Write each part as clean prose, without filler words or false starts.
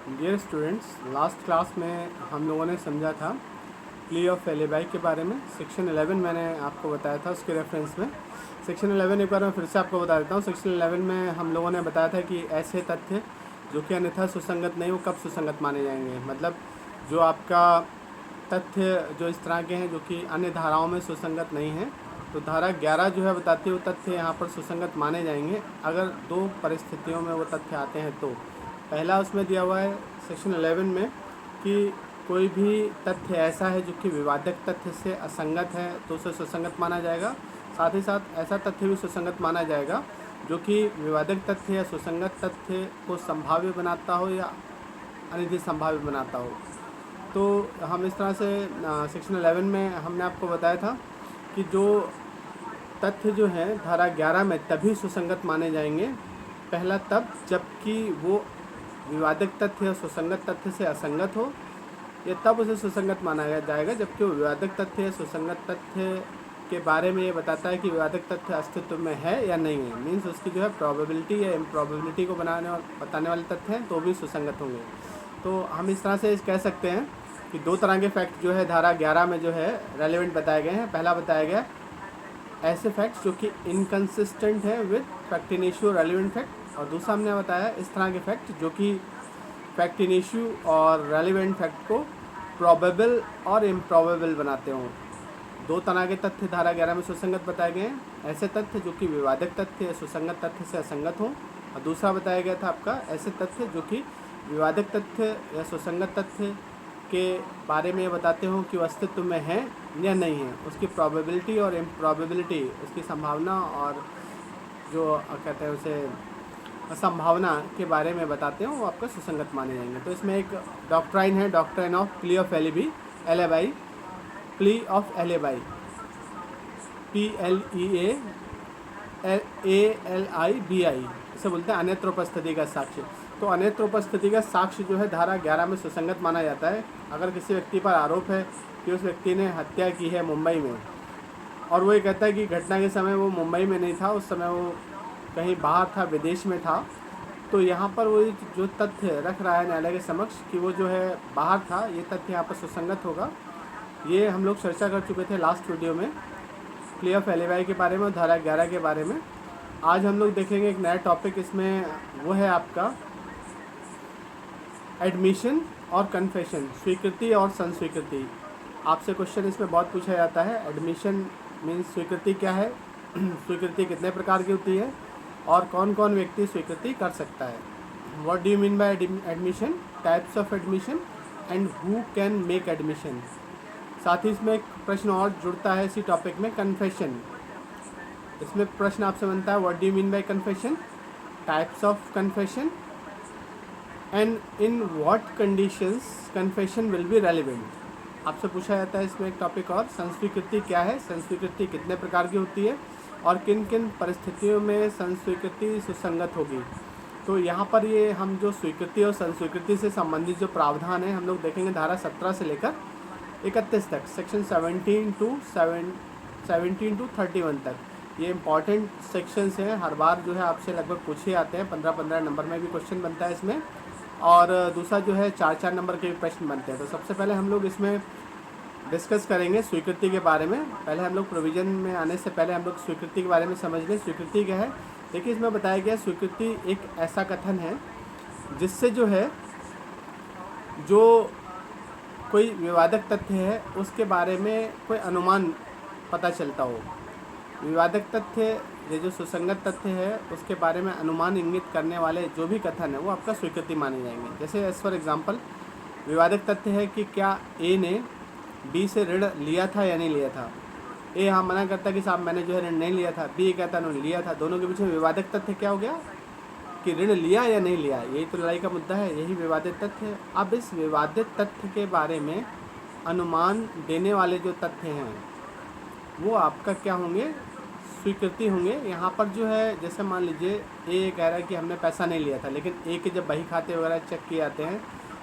Dear students, last class में हम लोगों ने समझा था प्ली ऑफ एलिबाई के बारे में। सेक्शन 11 मैंने आपको बताया था, उसके रेफरेंस में सेक्शन 11 एक बार मैं फिर से आपको बता देता हूँ। सेक्शन 11 में हम लोगों ने बताया था कि ऐसे तथ्य जो कि अन्यथा सुसंगत नहीं, वो कब सुसंगत माने जाएंगे। मतलब जो आपका तथ्य जो इस तरह के हैं जो कि अन्य धाराओं में सुसंगत नहीं हैं, तो धारा 11 जो है बताती है वो तथ्य यहाँ पर सुसंगत माने जाएंगे अगर दो परिस्थितियों में वो तथ्य आते हैं। तो पहला उसमें दिया हुआ है सेक्शन 11 में कि कोई भी तथ्य ऐसा है जो कि विवादक तथ्य से असंगत है तो उसे सुसंगत माना जाएगा। साथ ही साथ ऐसा तथ्य भी सुसंगत माना जाएगा जो कि विवादक तथ्य या सुसंगत तथ्य को संभाव्य बनाता हो या अनिधि संभाव्य बनाता हो। तो हम इस तरह से सेक्शन 11 में हमने आपको बताया था कि जो तथ्य जो है धारा 11 में तभी सुसंगत माने जाएंगे। पहला तब जबकि वो विवादक तथ्य या सुसंगत तथ्य से असंगत हो, या तब उसे सुसंगत माना जाएगा जबकि वो विवादक तथ्य या सुसंगत तथ्य के बारे में ये बताता है कि विवादक तथ्य अस्तित्व में है या नहीं है। मीन्स उसकी जो है प्रोबेबिलिटी या इम्प्रॉबेबिलिटी को बताने वाले तथ्य हैं तो भी सुसंगत होंगे। तो हम इस तरह से कह सकते हैं कि दो तरह के फैक्ट जो है धारा 11 में जो है रेलिवेंट बताए गए हैं। पहला बताया गया ऐसे फैक्ट्स जो कि इनकन्सिस्टेंट है with fact in issue relevant fact, और दूसरा हमने बताया इस तरह के फैक्ट जो कि फैक्ट इन इश्यू और रेलिवेंट फैक्ट को प्रोबेबल और इम्प्रॉबेबल बनाते हों। दो तरह के तथ्य धारा 11 में सुसंगत बताए गए हैं, ऐसे तथ्य जो कि विवादक तथ्य या सुसंगत तथ्य से असंगत हों, और दूसरा बताया गया था आपका ऐसे तथ्य जो कि विवादक तथ्य या सुसंगत तथ्य के बारे में ये बताते हों कि वो अस्तित्व में है या नहीं है। उसकी प्रोबेबिलिटी और इम्प्रॉबेबिलिटी, उसकी संभावना और जो कहते हैं उसे संभावना के बारे में बताते हैं, वो आपका सुसंगत माने जाएंगे। तो इसमें एक डॉक्ट्राइन है, doctrine of plea of alibi, plea of alibi, PLEALIBI, इसे बोलते हैं अन्यत्र उपस्थिति का साक्ष्य। तो अन्यत्र उपस्थिति का साक्ष्य जो है धारा 11 में सुसंगत माना जाता है। अगर किसी व्यक्ति पर आरोप है कि उस व्यक्ति ने हत्या की है मुंबई में, और वो ये कहता है कि घटना के समय वो मुंबई में नहीं था, उस समय वो कहीं बाहर था, विदेश में था, तो यहाँ पर वो जो तथ्य रख रहा है न्यायालय के समक्ष कि वो जो है बाहर था, ये तथ्य यहाँ पर सुसंगत होगा। ये हम लोग चर्चा कर चुके थे लास्ट वीडियो में प्ली ऑफ एलिबाई के बारे में और धारा 11 के बारे में। आज हम लोग देखेंगे एक नया टॉपिक, इसमें वो है आपका एडमिशन और कन्फेशन, स्वीकृति और संस्वीकृति। आपसे क्वेश्चन इसमें बहुत पूछा जाता है। एडमिशन मीन्स स्वीकृति क्या है, स्वीकृति कितने प्रकार की होती है, और कौन कौन व्यक्ति स्वीकृति कर सकता है। What do you mean by admission, types of admission and who can make admission. साथ ही इसमें एक प्रश्न और जुड़ता है इसी टॉपिक में, कन्फेशन। इसमें प्रश्न आपसे बनता है what do you mean by confession, types of confession and in what conditions confession will be relevant. आपसे पूछा जाता है इसमें एक टॉपिक और, संस्वीकृति क्या है, संस्वीकृति कितने प्रकार की होती है और किन किन परिस्थितियों में संस्वीकृति सुसंगत होगी। तो यहाँ पर ये हम जो स्वीकृति और संस्वीकृति से संबंधित जो प्रावधान है हम लोग देखेंगे धारा 17 से लेकर 31 तक, सेक्शन 17 टू 31 तक। ये इंपॉर्टेंट सेक्शंस हैं, हर बार जो है आपसे लगभग पूछे आते हैं। 15-15 नंबर में भी क्वेश्चन बनता है इसमें, और दूसरा जो है 4-4 नंबर के भी प्रश्न बनते हैं। तो सबसे पहले हम लोग इसमें डिस्कस करेंगे स्वीकृति के बारे में। पहले हम लोग प्रोविज़न में आने से पहले हम लोग स्वीकृति के बारे में समझ लें। स्वीकृति क्या है, देखिए इसमें बताया गया स्वीकृति एक ऐसा कथन है जिससे जो है जो कोई विवादक तथ्य है उसके बारे में कोई अनुमान पता चलता हो। विवादक तथ्य ये जो सुसंगत तथ्य है उसके बारे में अनुमान इंगित करने वाले जो भी कथन है वो आपका स्वीकृति माने जाएंगे। जैसे एज फॉर एग्जांपल विवादक तथ्य है कि क्या ए ने बी से ऋण लिया था या नहीं लिया था। ए हाँ मना करता कि साहब मैंने जो है ऋण नहीं लिया था, बी कहता उन्होंने लिया था। दोनों के पीछे विवादक तथ्य क्या हो गया कि ऋण लिया या नहीं लिया, यही तो लड़ाई का मुद्दा है, यही विवादित तथ्य है। अब इस विवादित तथ्य के बारे में अनुमान देने वाले जो तथ्य हैं वो आपका क्या होंगे, स्वीकृति होंगे। यहाँ पर जो है जैसे मान लीजिए ए कह रहा है कि हमने पैसा नहीं लिया था, लेकिन ए के जब बही खाते वगैरह चेक किए जाते हैं,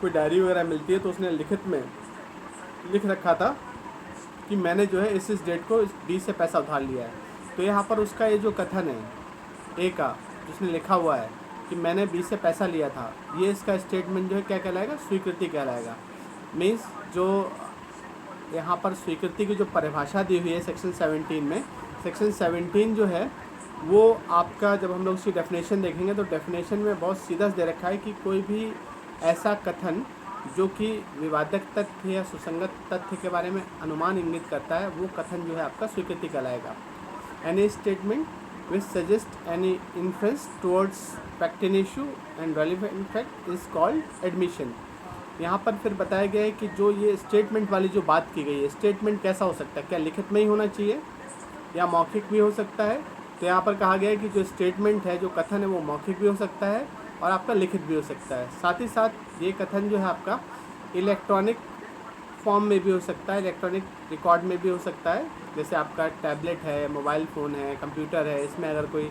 कोई डायरी वगैरह मिलती है, तो उसने लिखित में लिख रखा था कि मैंने जो है इस डेट को बी से पैसा उधार लिया है। तो यहाँ पर उसका ये जो कथन है ए का जिसने लिखा हुआ है कि मैंने बी से पैसा लिया था, ये इसका स्टेटमेंट जो है क्या कहलाएगा, स्वीकृति कहलाएगा। मीन्स जो यहाँ पर स्वीकृति की जो परिभाषा दी हुई है सेक्शन 17 में, सेक्शन 17 जो है वो आपका, जब हम लोग उसकी डेफिनेशन देखेंगे तो डेफिनेशन में बहुत सीधा दे रखा है कि कोई भी ऐसा कथन जो कि विवादक तथ्य या सुसंगत तथ्य के बारे में अनुमान इंगित करता है, वो कथन जो है आपका स्वीकृति कहलाएगा। Any statement which suggest any inference towards fact in issue and relevant fact is called admission. यहाँ पर फिर बताया गया है कि जो ये स्टेटमेंट वाली जो बात की गई है, स्टेटमेंट कैसा हो सकता है, क्या लिखित में ही होना चाहिए या मौखिक भी हो सकता है। तो यहाँ पर कहा गया है कि जो स्टेटमेंट है, जो कथन है, वो मौखिक भी हो सकता है और आपका लिखित भी हो सकता है। साथ ही साथ ये कथन जो है आपका इलेक्ट्रॉनिक फॉर्म में भी हो सकता है, इलेक्ट्रॉनिक रिकॉर्ड में भी हो सकता है। जैसे आपका टैबलेट है, मोबाइल फ़ोन है, कंप्यूटर है, इसमें अगर कोई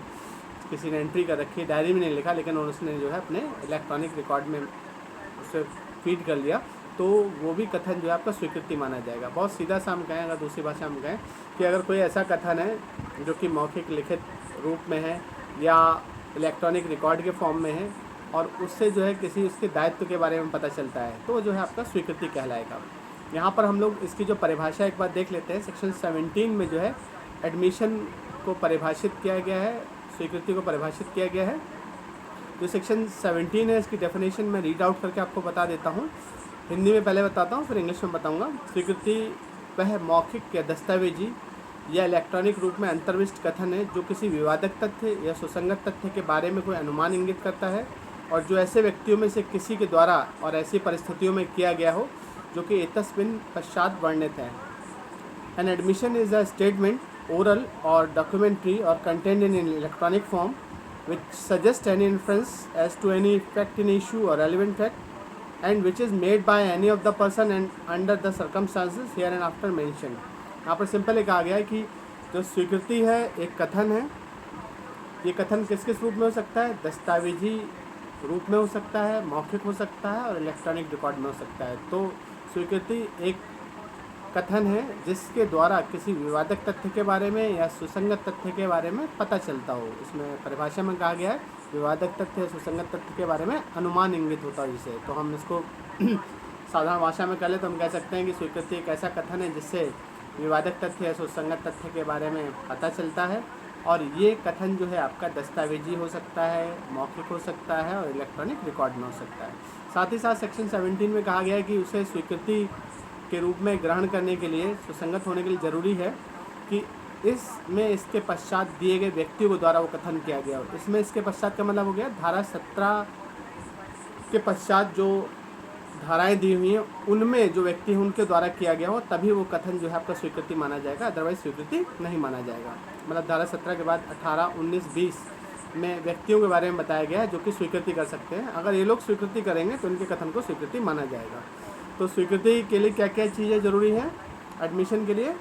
किसी ने एंट्री कर रखी है, डायरी में नहीं लिखा लेकिन उसने जो है अपने इलेक्ट्रॉनिक रिकॉर्ड में उसे फीड कर लिया, तो वो भी कथन जो है आपका स्वीकृति माना जाएगा। बहुत सीधा सा हम कहें, अगर दूसरी भाषा हम कहें कि अगर कोई ऐसा कथन है जो कि मौखिक लिखित रूप में है या इलेक्ट्रॉनिक रिकॉर्ड के फॉर्म में है और उससे जो है किसी उसके दायित्व के बारे में पता चलता है, तो जो है आपका स्वीकृति कहलाएगा। यहाँ पर हम लोग इसकी जो परिभाषा एक बार देख लेते हैं। सेक्शन 17 में जो है एडमिशन को परिभाषित किया गया है, स्वीकृति को परिभाषित किया गया है। जो सेक्शन 17 है इसकी डेफिनेशन मैं रीड आउट करके आपको बता देता हूँ। हिंदी में पहले बताता हूँ, फिर इंग्लिश में बताऊँगा। स्वीकृति वह मौखिक या दस्तावेजी या इलेक्ट्रॉनिक रूप में अंतर्विष्ट कथन है जो किसी विवादक तथ्य या सुसंगत तथ्य के बारे में कोई अनुमान इंगित करता है और जो ऐसे व्यक्तियों में से किसी के द्वारा और ऐसी परिस्थितियों में किया गया हो जो कि इतस्मिन् पश्चात वर्णित है। An admission is a statement oral और डॉक्यूमेंट्री और content in electronic form which suggests any inference as to any fact in issue or relevant fact and which is made by any of the person and under the circumstances here and after mentioned। यहाँ पर simple एक आ गया है कि जो स्वीकृति है एक कथन है। ये कथन किस किस रूप में हो सकता है, दस्तावेजी रूप में हो सकता है, मौखिक हो सकता है और इलेक्ट्रॉनिक रिकॉर्ड में हो सकता है। तो स्वीकृति एक कथन है जिसके द्वारा किसी विवादक तथ्य के बारे में या सुसंगत तथ्य के बारे में पता चलता हो। इसमें परिभाषा में कहा गया है विवादक तथ्य या सुसंगत तथ्य के बारे में अनुमान इंगित होता है जिसे। तो हम इसको साधारण भाषा में कह ले तो हम कह सकते हैं कि स्वीकृति एक ऐसा कथन है जिससे विवादक तथ्य या सुसंगत तथ्य के बारे में पता चलता है और ये कथन जो है आपका दस्तावेजी हो सकता है, मौखिक हो सकता है और इलेक्ट्रॉनिक रिकॉर्ड में हो सकता है। साथ ही साथ सेक्शन 17 में कहा गया है कि उसे स्वीकृति के रूप में ग्रहण करने के लिए, सुसंगत होने के लिए ज़रूरी है कि इसमें इसके पश्चात दिए गए व्यक्तियों के द्वारा वो कथन किया गया हो। इसमें इसके पश्चात का मतलब हो गया धारा 17 के पश्चात जो धाराएं दी हुई हैं उनमें जो व्यक्ति हैं उनके द्वारा किया गया हो, तभी वो कथन जो है आपका स्वीकृति माना जाएगा, अदरवाइज स्वीकृति नहीं माना जाएगा। मतलब धारा 17 के बाद 18, 19, 20 में व्यक्तियों के बारे में बताया गया है जो कि स्वीकृति कर सकते हैं। अगर ये लोग स्वीकृति करेंगे तो उनके कथन को स्वीकृति माना जाएगा। तो स्वीकृति के लिए क्या क्या चीज़ें ज़रूरी हैं एडमिशन के लिए?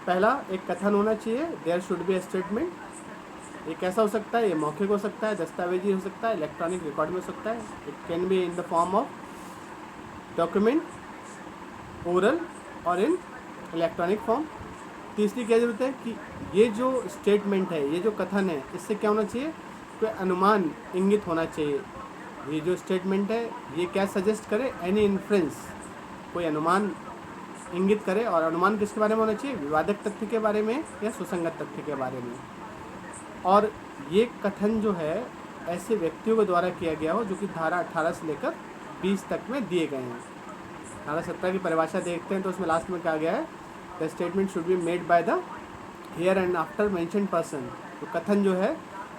पहला, एक कथन होना चाहिए, there should be a statement. ये कैसा हो सकता है? ये मौखिक हो सकता है, दस्तावेजी हो सकता है, इलेक्ट्रॉनिक रिकॉर्ड में हो सकता है। It can be in the form of document, oral और इन इलेक्ट्रॉनिक फॉर्म। तीसरी क्या जरूरत है कि ये जो स्टेटमेंट है, ये जो कथन है, इससे क्या होना चाहिए? कोई अनुमान इंगित होना चाहिए। ये जो स्टेटमेंट है ये क्या सजेस्ट करे? एनी इन्फ्रेंस, कोई अनुमान इंगित करे। और अनुमान किसके बारे में होना चाहिए? विवादक तथ्य के बारे में या सुसंगत तथ्य के बारे में। और ये कथन जो है ऐसे व्यक्तियों के द्वारा किया गया हो जो कि धारा 18 से लेकर 20 तक में दिए गए हैं। धारा 17 की परिभाषा देखते हैं तो उसमें लास्ट में कहा गया है the statement should be made by the here and after mentioned person. तो कथन जो है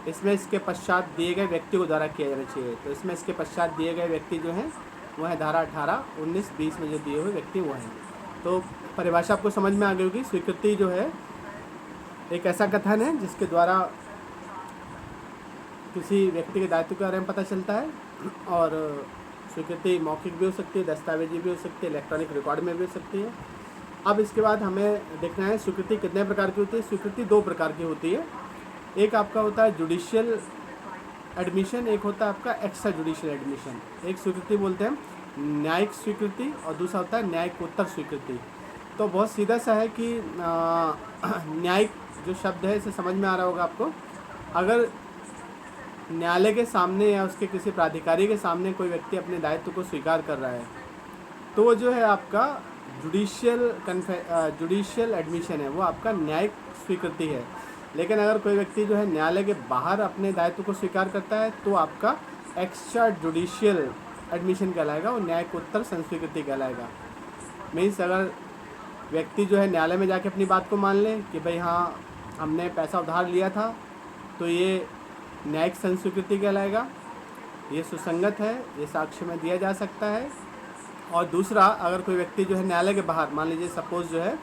इसमें इसके पश्चात दिए गए व्यक्ति को द्वारा किया जाना चाहिए। तो इसमें इसके पश्चात दिए गए व्यक्ति जो हैं वह है धारा 18, 19, 20 में जो दिए हुए व्यक्ति वो हैं। तो परिभाषा आपको समझ में आ गई होगी। स्वीकृति जो है एक ऐसा कथन है जिसके द्वारा किसी व्यक्ति के दायित्व के बारे में पता चलता है। और स्वीकृति मौखिक भी हो सकती है, दस्तावेजी भी हो सकती है, इलेक्ट्रॉनिक रिकॉर्ड में भी हो सकती है। अब इसके बाद हमें देखना है स्वीकृति कितने प्रकार की होती है। स्वीकृति 2 प्रकार की होती है। एक आपका होता है जुडिशियल एडमिशन, एक होता है आपका एक्स्ट्रा जुडिशियल एडमिशन। एक स्वीकृति बोलते हैं न्यायिक स्वीकृति और दूसरा होता है न्यायिकोत्तर स्वीकृति। तो बहुत सीधा सा है कि न्यायिक जो शब्द है इसे समझ में आ रहा होगा आपको। अगर न्यायालय के सामने या उसके किसी प्राधिकारी के सामने कोई व्यक्ति अपने दायित्व को स्वीकार कर रहा है, तो वो जो है आपका जुडिशियल एडमिशन है, वो आपका न्यायिक स्वीकृति है। लेकिन अगर कोई व्यक्ति जो है न्यायालय के बाहर अपने दायित्व को स्वीकार करता है तो आपका एक्स्ट्रा जुडिशियल एडमिशन कहलाएगा, वो न्यायिकोत्तर संस्वीकृति कहलाएगा। मीन्स अगर व्यक्ति जो है न्यायालय में जाके अपनी बात को मान ले कि भाई हाँ हमने पैसा उधार लिया था, तो ये न्यायिक संस्वीकृति कहलाएगा, ये सुसंगत है, ये साक्ष्य में दिया जा सकता है। और दूसरा, अगर कोई व्यक्ति जो है न्यायालय के बाहर, मान लीजिए सपोज़ जो है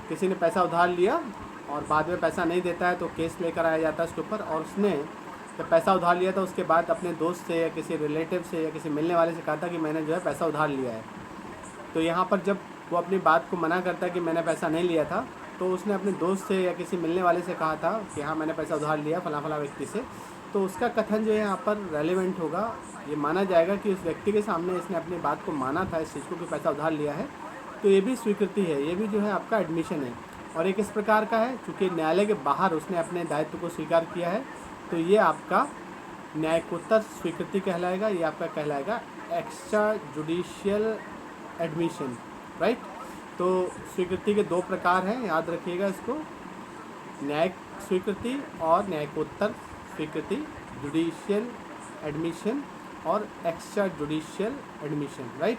किसी ने पैसा उधार लिया और बाद में पैसा नहीं देता है तो केस लेकर आया जाता है उसके ऊपर, और उसने जब पैसा उधार लिया था उसके बाद अपने दोस्त से या किसी रिलेटिव से या किसी मिलने वाले से कहा था कि मैंने जो है पैसा उधार लिया है, तो यहाँ पर जब वो अपनी बात को मना करता है कि मैंने पैसा नहीं लिया था, तो उसने अपने दोस्त से या किसी मिलने वाले से कहा था कि हाँ मैंने पैसा उधार लिया फला फला व्यक्ति से, तो उसका कथन जो है यहाँ पर रेलेवेंट होगा। ये माना जाएगा कि उस व्यक्ति के सामने इसने अपनी बात को माना था इस चीज़ को कि पैसा उधार लिया है, तो ये भी स्वीकृति है, ये भी जो है आपका एडमिशन है। और एक इस प्रकार का है, चूँकि न्यायालय के बाहर उसने अपने दायित्व को स्वीकार किया है, तो ये आपका न्यायिकोत्तर स्वीकृति कहलाएगा, ये आपका कहलाएगा एक्स्ट्रा जुडिशियल एडमिशन, राइट। तो स्वीकृति के दो प्रकार हैं, याद रखिएगा इसको, न्यायिक स्वीकृति और न्यायिकोत्तर स्वीकृति, जुडिशियल एडमिशन और एक्स्ट्रा जुडिशियल एडमिशन, राइट।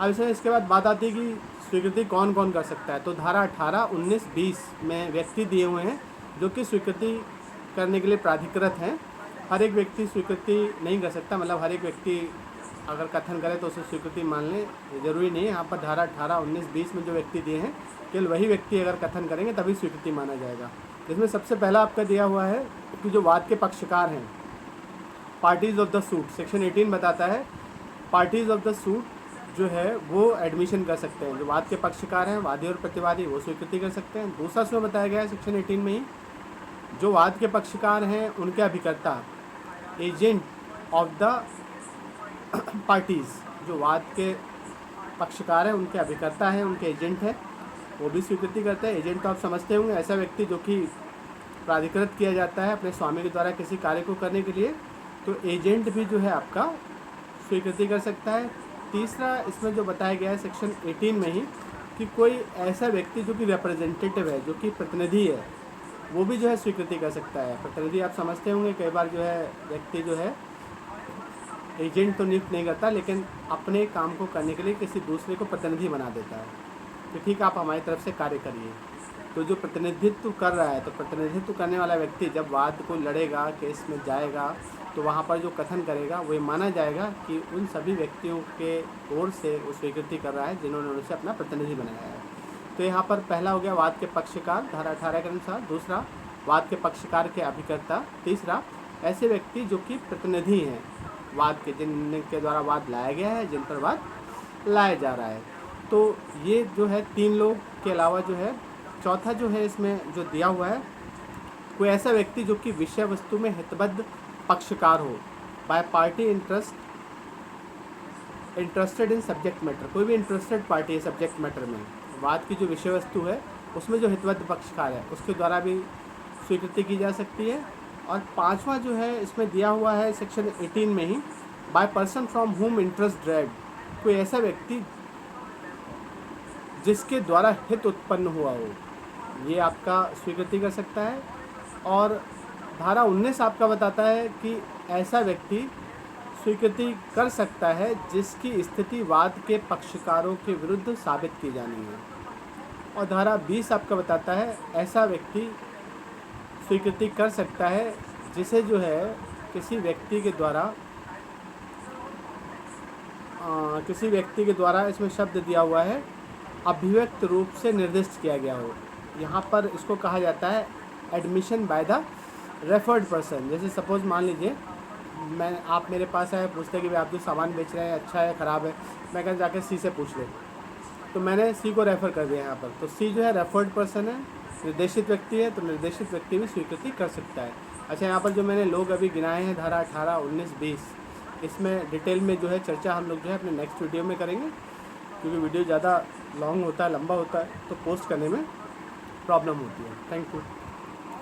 अब इसके बाद बात आती है कि स्वीकृति कौन कौन कर सकता है। तो धारा 18, 19, 20 में व्यक्ति दिए हुए हैं जो कि स्वीकृति करने के लिए प्राधिकृत हैं। हर एक व्यक्ति स्वीकृति नहीं कर सकता, मतलब हर एक व्यक्ति अगर कथन करे तो उसे स्वीकृति मान लें, ज़रूरी नहीं है। यहाँ पर धारा 18, 19, 20 में जो व्यक्ति दिए हैं, केवल वही व्यक्ति अगर कथन करेंगे तभी स्वीकृति माना जाएगा। जिसमें सबसे पहला आपका दिया हुआ है कि जो वाद के पक्षकार हैं, parties of the suit, section 18 बताता है पार्टीज़ ऑफ द सूट जो है वो एडमिशन कर सकते हैं। जो वाद के पक्षकार हैं, वादी और प्रतिवादी, वो स्वीकृति कर सकते हैं। दूसरा उसमें बताया गया है सेक्शन 18 में ही, जो वाद के पक्षकार हैं उनके अभिकर्ता, एजेंट ऑफ द पार्टीज़, जो वाद के पक्षकार हैं उनके अभिकर्ता हैं, उनके एजेंट हैं, वो भी स्वीकृति करते हैं। एजेंट तो आप समझते होंगे, ऐसा व्यक्ति जो कि प्राधिकृत किया जाता है अपने स्वामी के द्वारा किसी कार्य को करने के लिए, तो एजेंट भी जो है आपका स्वीकृति कर सकता है। तीसरा इसमें जो बताया गया है सेक्शन 18 में ही कि कोई ऐसा व्यक्ति जो कि रिप्रेजेंटेटिव है, जो कि प्रतिनिधि है, वो भी जो है स्वीकृति कर सकता है। प्रतिनिधि आप समझते होंगे, कई बार जो है व्यक्ति जो है एजेंट तो नियुक्त नहीं करता, लेकिन अपने काम को करने के लिए किसी दूसरे को प्रतिनिधि बना देता है कि ठीक आप हमारी तरफ से कार्य करिए। तो जो प्रतिनिधित्व कर रहा है, तो प्रतिनिधित्व करने वाला व्यक्ति जब वाद को लड़ेगा, केस में जाएगा, तो वहाँ पर जो कथन करेगा वो माना जाएगा कि उन सभी व्यक्तियों के ओर से वो स्वीकृति कर रहा है जिन्होंने उनसे अपना प्रतिनिधि बनाया है। तो यहाँ पर पहला हो गया वाद के पक्षकार, धारा 18 के अनुसार। दूसरा, वाद के पक्षकार के अभिकर्ता। तीसरा, ऐसे व्यक्ति जो कि प्रतिनिधि हैं वाद के, जिनके द्वारा वाद लाया गया है, जिन पर वाद लाया जा रहा है। तो ये जो है 3 लोग के अलावा जो है चौथा जो है इसमें जो दिया हुआ है, कोई ऐसा व्यक्ति जो कि विषय वस्तु में हितबद्ध पक्षकार हो, by party interested in subject matter. कोई भी इंटरेस्टेड पार्टी है सब्जेक्ट मैटर में, वाद की जो विषय वस्तु है उसमें जो हितबद्ध पक्षकार है उसके द्वारा भी स्वीकृति की जा सकती है। और पांचवा जो है इसमें दिया हुआ है सेक्शन 18 में ही, by person from home interest driven, कोई ऐसा व्यक्ति जिसके द्वारा हित उत्पन्न हुआ हो, ये आपका स्वीकृति कर सकता है। और धारा 19 आपका बताता है कि ऐसा व्यक्ति स्वीकृति कर सकता है जिसकी स्थिति वाद के पक्षकारों के विरुद्ध साबित की जानी है। और धारा 20 आपका बताता है ऐसा व्यक्ति स्वीकृति कर सकता है जिसे जो है किसी व्यक्ति के द्वारा इसमें शब्द दिया हुआ है अभिव्यक्त रूप से निर्दिष्ट किया गया हो। यहाँ पर इसको कहा जाता है admission by the referred person. जैसे सपोज मान लीजिए आप मेरे पास आए, पूछते कि भाई आप जो सामान बेच रहे हैं अच्छा है ख़राब है, मैं कह जाकर सी से पूछ ले, तो मैंने सी को रेफ़र कर दिया यहाँ पर। तो सी जो है रेफर्ड पर्सन है, निर्देशित व्यक्ति है, तो निर्देशित व्यक्ति भी स्वीकृति कर सकता है। अच्छा, यहाँ पर जो मैंने लोग अभी गिनाए हैं धारा 18, 19, 20, इसमें डिटेल में जो है चर्चा हम लोग जो है अपने नेक्स्ट वीडियो में करेंगे, क्योंकि वीडियो ज़्यादा लॉन्ग होता है, लंबा होता है, तो पोस्ट करने में प्रॉब्लम होती है। Thank you.